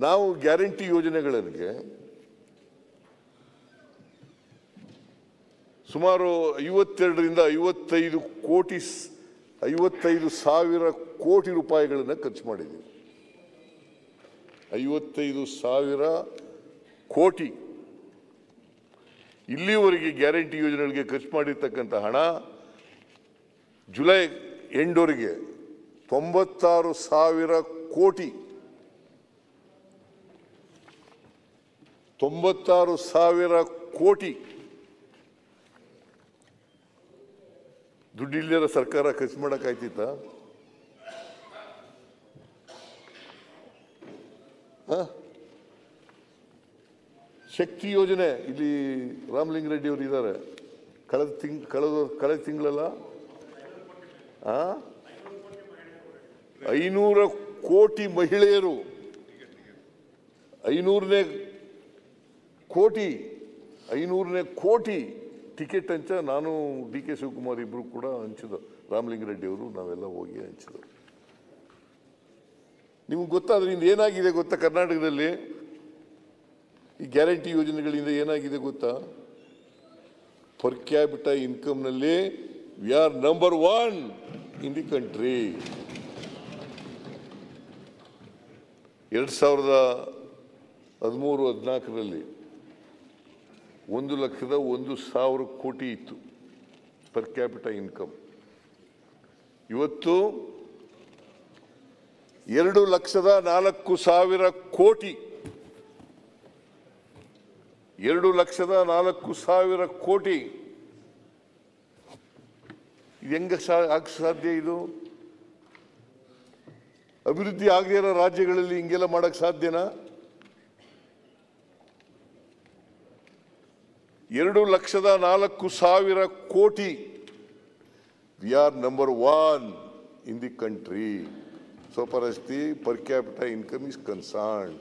ನಾವು ಗ್ಯಾರಂಟಿ ಯೋಜನೆಗಳಿಗೆ ಸುಮಾರು 52 ರಿಂದ 55 ಸಾವಿರ ಕೋಟಿ ರೂಪಾಯಿಗಳನ್ನು ಖರ್ಚು ಮಾಡಿದ್ದೀವಿ. 55 ಸಾವಿರ ಕೋಟಿ ಇಲ್ಲಿವರೆಗೆ ಗ್ಯಾರಂಟಿ ಯೋಜನೆಗಳಿಗೆ ಖರ್ಚು ಮಾಡಿರ್ತಕ್ಕಂಥ ಹಣ ಜುಲೈ ಎಂಡ್ವರೆಗೆ 96 ಸಾವಿರ ಕೋಟಿ 96 ಸಾವಿರ ಕೋಟಿ ದುಡ್ಡಿಲ್ಲದ ಸರ್ಕಾರ ಖರ್ಚು ಮಾಡೋಕ್ಕಾಯ್ತಿತ್ತ? ಶಕ್ತಿ ಯೋಜನೆ ಇಲ್ಲಿ ರಾಮಲಿಂಗಾರೆಡ್ಡಿ ಅವರು ಇದ್ದಾರೆ. ಕಳೆದ ತಿಂಗಳಲ್ಲ 500 ಕೋಟಿ ಮಹಿಳೆಯರು 500ನೇ ಕೋಟಿ ಟಿಕೆಟ್ ಹಂಚ ನಾನು ಡಿ ಕೆ ಶಿವಕುಮಾರ್ ಇಬ್ಬರು ಕೂಡ ಹಂಚಿದ್ರು. ರಾಮಲಿಂಗಾರೆಡ್ಡಿ ಅವರು ನಾವೆಲ್ಲ ಹೋಗಿ ಹಂಚಿದ್ರು. ನಿಮ್ಗೆ ಗೊತ್ತಾದ್ರೆ ಇಂದ ಏನಾಗಿದೆ ಗೊತ್ತಾ? ಕರ್ನಾಟಕದಲ್ಲಿ ಈ ಗ್ಯಾರಂಟಿ ಯೋಜನೆಗಳಿಂದ ಏನಾಗಿದೆ ಗೊತ್ತಾ? ಪರ್ ಕ್ಯಾಪಿಟಾ ಇನ್ಕಮ್ನಲ್ಲಿ we are number 1 in the country. 2013-14ರಲ್ಲಿ 1,01,000 ಕೋಟಿ ಇತ್ತು ಪರ್ ಕ್ಯಾಪಿಟಾ ಇನ್ಕಮ್. ಇವತ್ತು 2,04,000 ಕೋಟಿ. 2,04,000 ಕೋಟಿ. ಇದು ಹೆಂಗ ಸಾಧ್ಯ? ಇದು ಅಭಿವೃದ್ಧಿ ಆಗದೇ ಇರೋ ರಾಜ್ಯಗಳಲ್ಲಿ ಹಿಂಗೆಲ್ಲ ಮಾಡಕ್ ಸಾಧ್ಯನಾ? 2,04,000 ಕೋಟಿ. V are number 1 in the country so far as the per capita income is concerned.